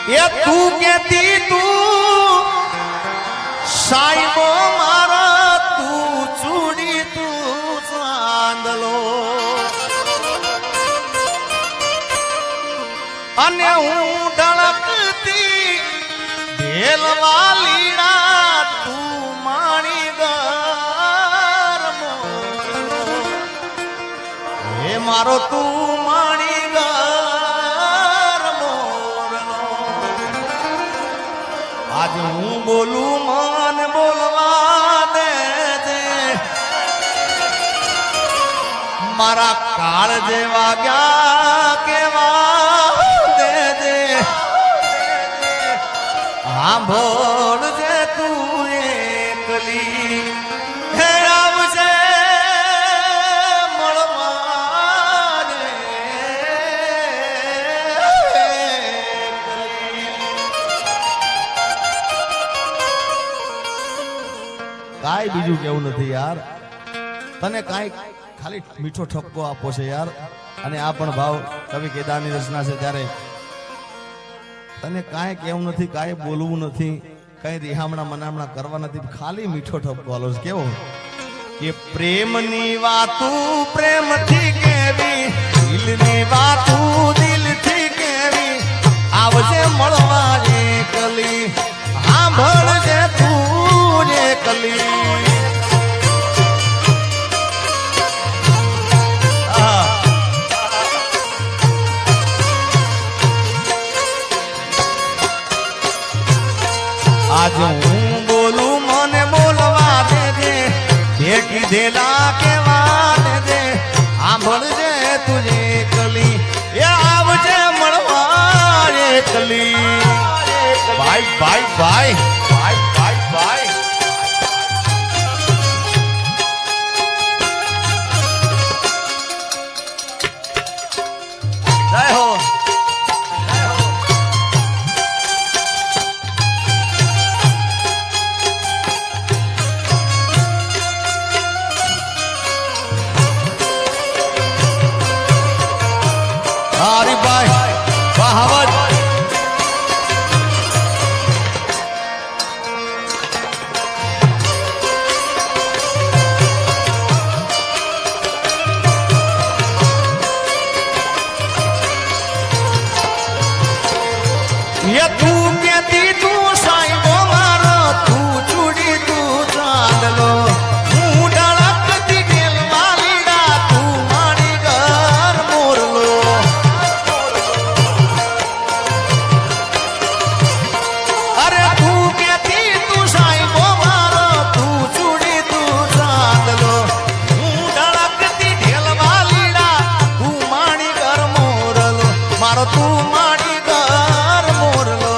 એ તું કેતી તું સાઈબો મારા તું ચૂડી તું ચાંદલો અને હું ધડકતી ઢેલવા લીડા તું માણી ગરમો હે મારો તું માણી ગરમો આજ હું બોલું મન બોલવા દે મારા કાળ જેવા ગયા કેવા દે સાંભળ જે તું એકલી હે આવજે મળવા રે કાંઈ બીજું કેવું નથી યાર તને કાંઈ ખાલી મીઠો ઠપકો આપો છે યાર અને આ પણ ભાવ કવિ કેદારની રચના છે ત્યારે તને કાંઈ કેવું નથી કાંઈ બોલવું નથી કઈ રિહામણા મનામણા કરવા નથી ખાલી મીઠો ઠપકો આલો છે કેવો કે પ્રેમની વાતું પ્રેમથી કેવી દિલની વાતું દિલથી કેવી આવજે મળવા એકલી સાંભળજે તું એકલી આજ હું બોલું મને બોલવા દેજે જે કીધેલા કેવા દેજે સાંભળજે તુજે કલી એ આવજે મળવા એકલી ભાઈ ભાઈ ભાઈ ભાઈ ભાઈ ભાઈ જય હો હરિભાઈ બહાવત એ તું કેતી તું સાઈબો મારો તું ચૂડી તું ચાંદલો હું ડળકતી ઢેલવા લીડા તું મારી ઘર મોરલો અરે તું કેતી તું સાઈબો મારો તું ચૂડી તું ચાંદલો હું ડળકતી ઢેલવા લીડા તું મારી ઘર મોરલો મારો તું મારી ઘર મોરલો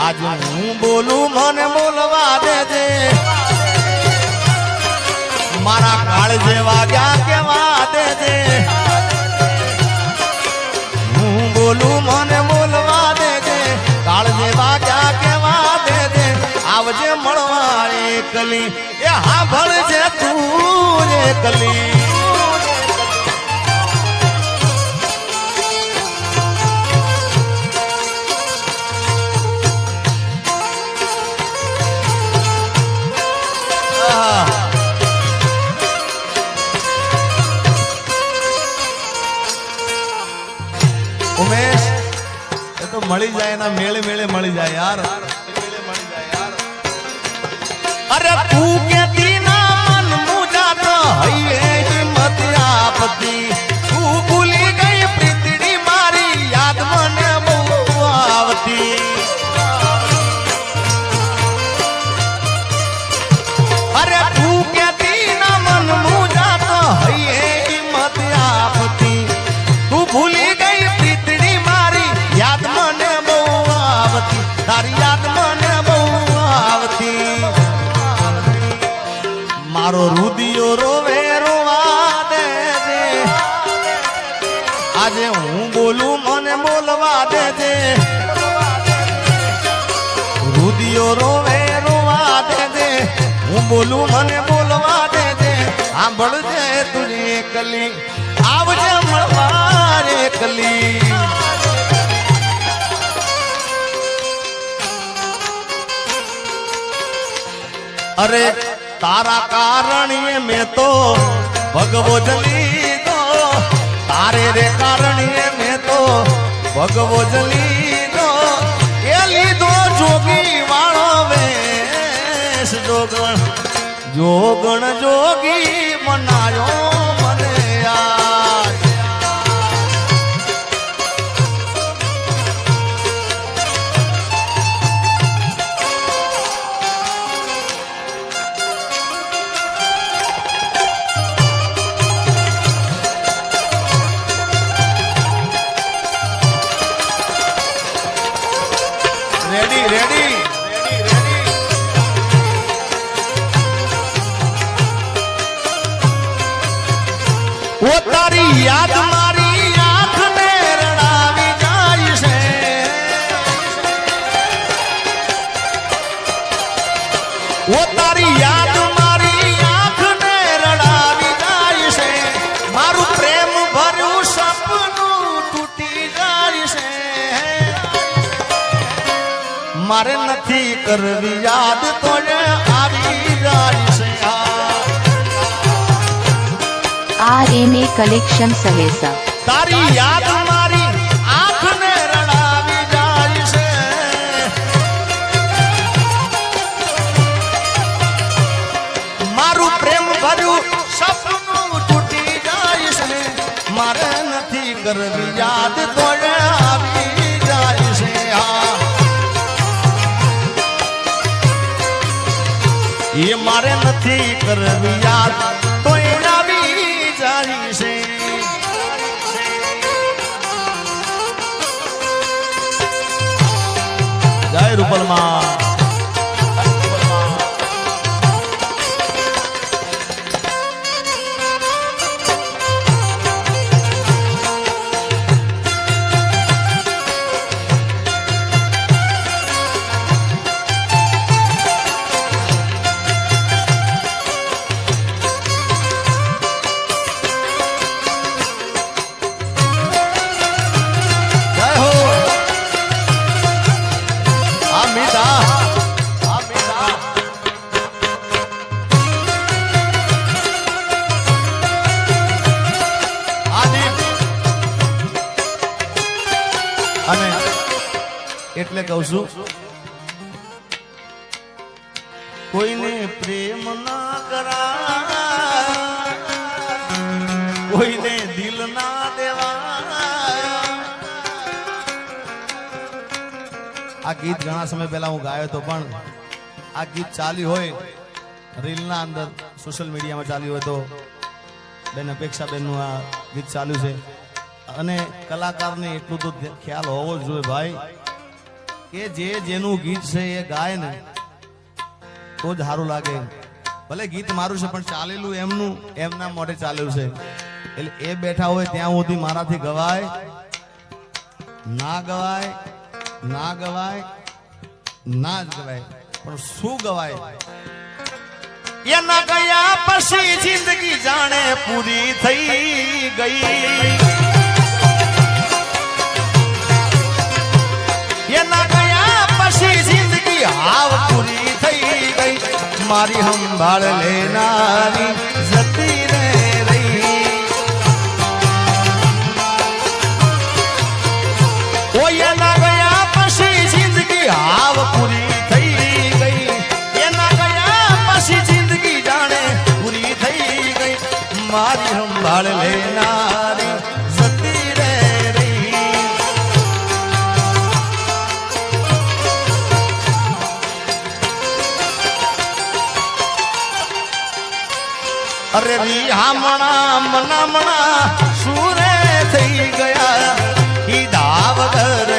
આજ હું બોલું મને બોલવા દેજે મારા કાળ જેવા ગયા કેવા દેજે હું બોલું મને બોલવા દેજે કાળ જેવા ગયા કેવા દેજે આવજે મળવા એકલી એ સાંભળજે તું એકલી ઉમેશ એ તો મળી જાય ના મેળે મેળે મળી જાય યાર અરે તું કેતી ના મન મુજા તો હૈયે હિંમત આપતી તું ભૂલી ગઈ પ્રીતડી મારી યાદ મને બહુ આવતી અરે તું કેતી ના મન મુજા તો હૈયે હિંમત આપતી તું ભૂલી ગઈ પ્રીતડી મારી યાદ મને બહુ આવતી તારી યાદ મને બહુ આવતી મારો રુદિયો રોવે રોવા દેજે આજે હું બોલું મને બોલવા દેજે રુદિયો રોવે રોવા દેજે હું બોલું મને બોલવા દેજે સાંભળજે તુજે કલી આવજે મળવા એકલી અરે તારા કારણીએ મેં તો ભગવો જ લીધો, તારે રે કારણીએ મેં તો ભગવો જ લીધો, એ લીધો જોગી વાળો વેશ, જોગણ જોગણ જોગી મનાયો મને યાર. રેડી રેડી ઓ તારી યાદ મારી આંખને રડાવી જાય છે, ઓ તારી યાદ મારી આંખને રડાવી જાય છે, મારું પ્રેમ ભર્યું સપનું તૂટી જાય છે, મારે નથી કરવી યાદ તો આવી જાય છે. RMA કલેક્શન સહેસા તારી યાદ મારી આંખને રડાવી જાય છે, મારું પ્રેમ ભર્યું સપનું તૂટી જાય છે, મારે નથી કરવી યાદ તો આવી જાય છે. એ મારે નથી કરવી યાદ તો આવી જાય છે. જય રૂપલમાં. અને એટલે કહું છું, કોઈને પ્રેમ ના કરા, કોઈને દિલ ના દેવા. આ ગીત ઘણા સમય પહેલા હું ગાયો હતો, પણ આ ગીત ચાલ્યું હોય રીલના અંદર, સોશિયલ મીડિયામાં ચાલ્યું હોય તો બેન અપેક્ષાબેનનું આ ગીત ચાલ્યું છે. અને કલાકારને એટલું તો ખ્યાલ હોવો જ જોઈએ ભાઈ કે જેનું ગીત છે એ ગાય ને તો જ સારું લાગે. ભલે ગીત મારું છે પણ ચાલેલું એમનું, એમના મોઢે ચાલેલું છે, એટલે એ બેઠા હોય ત્યાં સુધી મારાથી ગવાય ના ગવાય, ના ગવાય ના જ ગવાય, પણ શું ગવાય એના ગયા પછી જિંદગી જાણે પૂરી થઈ ગઈ. એના ગયા પછી જિંદગી હાવ પૂરી થઈ ગઈ, મારી સંભાળ લેનારી જતી રે રહી. ઓ એના ગયા પછી જિંદગી હાવ પૂરી થઈ ગઈ, એના ગયા પછી જિંદગી જાણે પૂરી થઈ ગઈ, મારી સંભાળ લેનારી જતી રે રહી. અરે વિહામણા મનામણા સુરે થઈ ગયા, કીધા વગર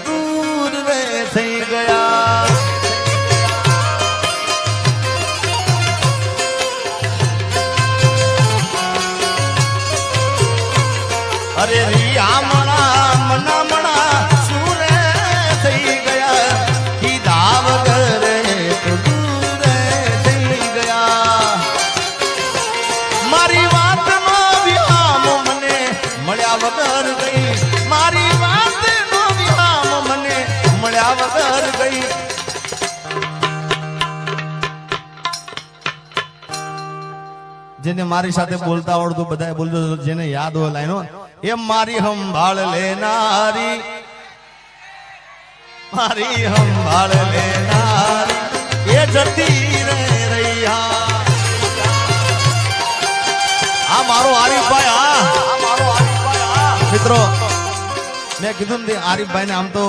દૂર રે થઈ ગયા. અરે વિહામણા મનામણા સુરે થઈ ગયા, કીધા વગર દૂર થઈ ગયા. મારી વાતનો વિહામ મને મળ્યા વગર ગઈ, જેને મારી સાથે બોલતા આવડતું બધાએ બોલજો, જેને યાદ હોય લાઈનો, એમ મારી સંભાળ લેનારી, મારી સંભાળ લેનારી એ જતી રે રૈયા. આ મારો આરીફભાઈ, આ મારો આરીફભાઈ. મિત્રો મેં કીધું ને આરીફભાઈ ને આમ તો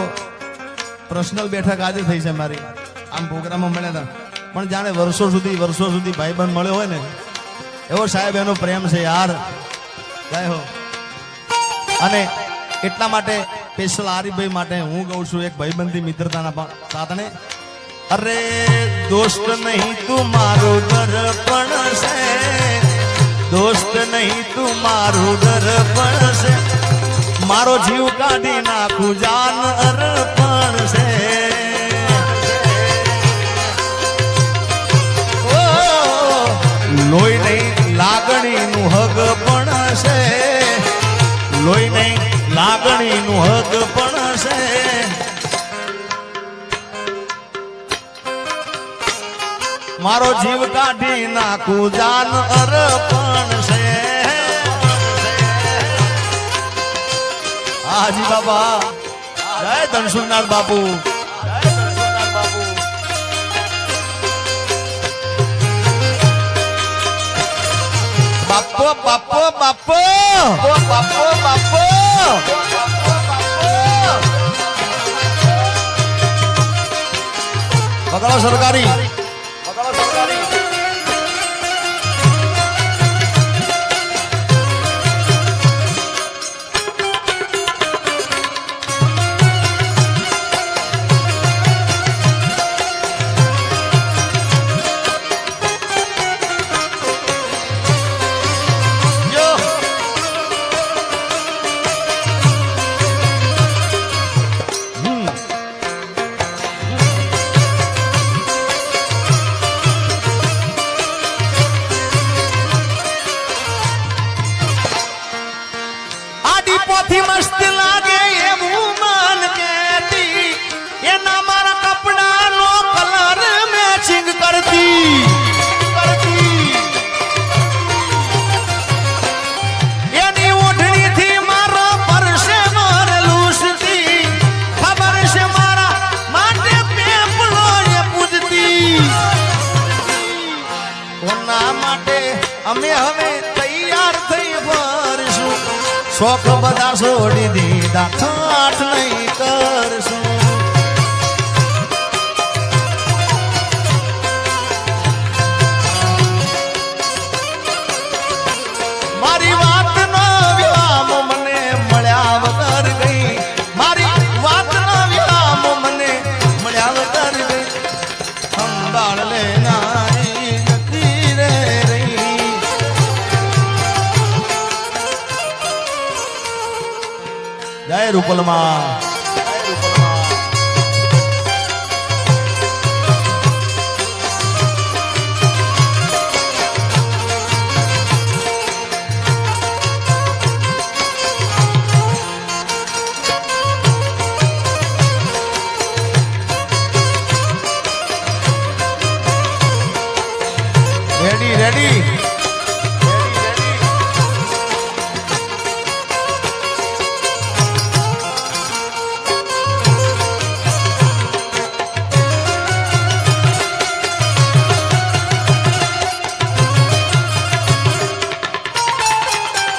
પર્સનલ બેઠક આજે થઈ છે મારી, આમ પ્રોગ્રામમાં મળ્યા હતા, પણ જાણે વર્ષો સુધી ભાઈબંધ મળ્યો હોય ને એવો સાહેબ એનો પ્રેમ છે યાર. જય હો. અને એટલા માટે સ્પેશિયલ આરીફભાઈ માટે હું કહું છું એક ભાઈબંધી મિત્રતાના સાથને, અરે દોસ્ત નહીં તું મારું દર્પણ છે, દોસ્ત નહીં તું મારું દર્પણ છે, મારો જીવ કાઢી નાખું જાન અર્પણ છે. લોહી નહીં લાગણીનું હગ પણ છે, લોહી નહીં લાગણીનું હગ પણ છે. મારો જીવ કાઢી નાખું જાન અર્પણ છે. હાજી બાબા, જય ધનસુરનાથ બાપુ, જય ધનસુરનાથ બાપુ. બાપો બાપો બાપો બાપો બાપો. પકડો સરકારી, પકડો સરકારી. પોથી મસ્ત લાગે એવું મન કેતી, એના મારા કપડાનો કલર મેચિંગ કરતી, એની ઓઢણીથી મારો પરસે લૂસતી, ખબર છે મારા માટે પેપલો એ પૂજતી. કોના માટે અમે હવે તૈયાર થઈ ફરશું, શોખ બધા છોડી દીધા, ઠાઠ નહીં કરશું. મારી વાતનો વિરામ મને મળ્યા વગર ગઈ, મારી વાતનો વિરામ મને મળ્યા વગર ગઈ. સંભાળ લેનારી જતી રે રહી. જય રૂપલમાં. Ready ready.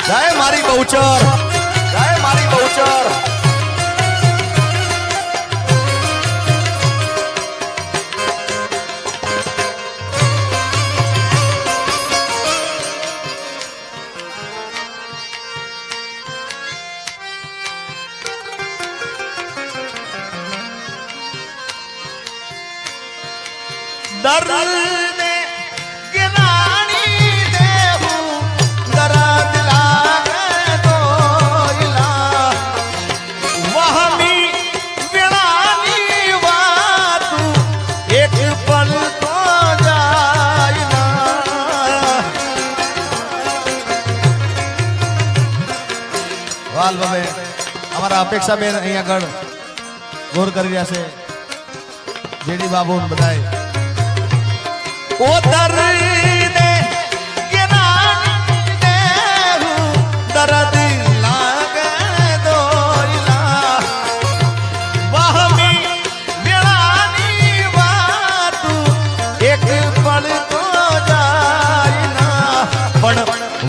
જય મારી બહુચર, જય મારી બહુચર. દર્દ ગિરાણી દેવું દર્દ લાગે દોયલા, વહમી વેળાની વાતું એક પલ તો જાય ના. વાલ બાબે અમારા અપેક્ષા બેન અહીંયા આગળ ગોર કરી રહ્યા છે, જેડી બાબુ બધાય. ઓ દર્દ ગિરાણી दर्द लागे दोइला वहमी वेळानी वातू एक पल तो જાય ના પણ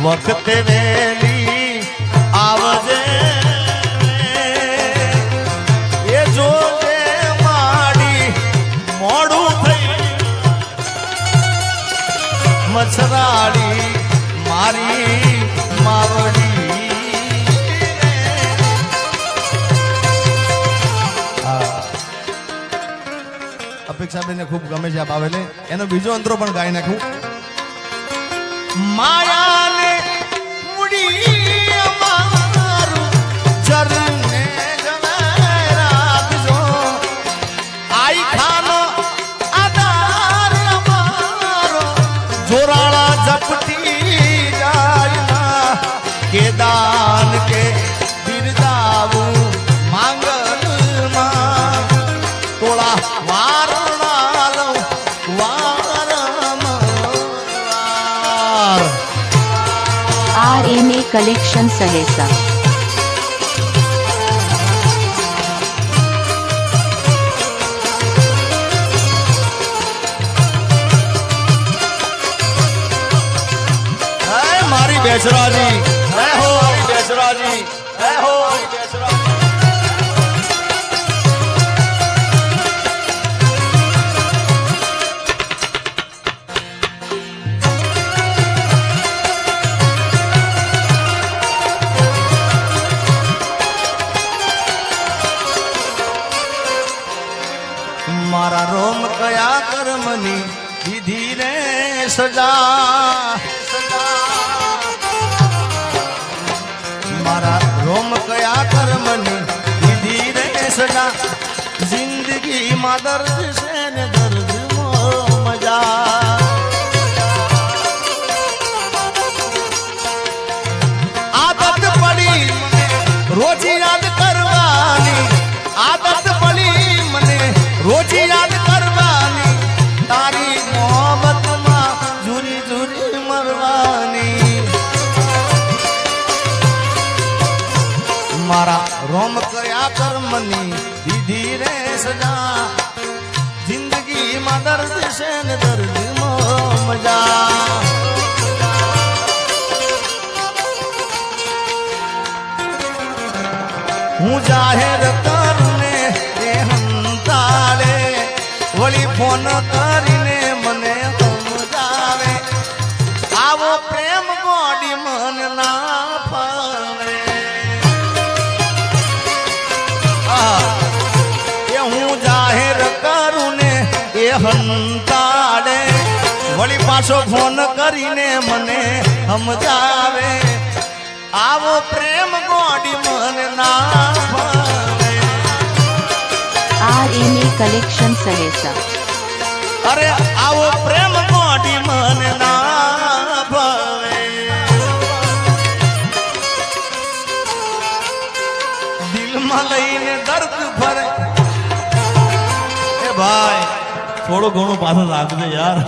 વખતે વેલી આવજે એ જોજે માડી મોડું થઈ મછરાડી મારી માવડી અપેક્ષાબેનને ખૂબ ગમે છે આ બાવેલે એનો બીજો અંતરો પણ ગાઈ નાખું માયાને મુડી અમારું ચરને જવાય રાખજો આઈ ખાનો આધાર અમારો જોરાળા ઝપટી જાય ના કે દાન કે બિરદાવું માંગલમાં તોળા વારણા લઉં વારંવાર RMA કલેક્શન સહેસા હે મારી બેસરાજી હે હો મારી બેસરાજી હે હો મારી બેસરાજી મારા રોમ કયા કર્મની દીધી રે સજા મારા રોમ કયા કર્મની દીધી રે સજા જિંદગીમાં દર્દ છે ને દર્દ મજા આદત પડી મને રોજ યાદ કરવાની આદત પડી મને રોજ યાદ કરવાની તારી મોહબ્બતમાં ઝુરી ઝુરી મરવાની મારા રોમ કયા કર્મની દીધી રે સજા જિંદગીમાં દર્દ છે ને દર્દ મજા હું જાહેર કરું ને એ હંતાળે વળી ફોન કરીને મને સમજાવે આવો પ્રેમ ગોડી મન ના ફાવે એ હું જાહેર કરું ને એ હંતાળે વળી પાછો ફોન કરીને મને સમજાવે આવો પ્રેમ ગોડી મન ના ફાવે RMA કલેક્શન સહેસા અરે આવો પ્રેમ ગોડી મન ના ભાવે દિલમાં લઈને દર્દ ભરે એ ભાઈ થોડું ઘણું પાછું રાખજે યાર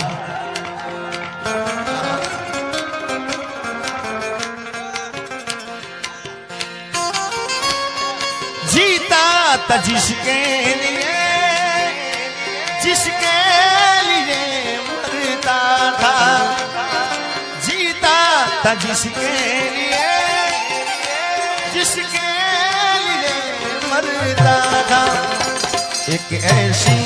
जीता था जिसके लिए मरता था जीता था जिसके लिए मरता था एक ऐसी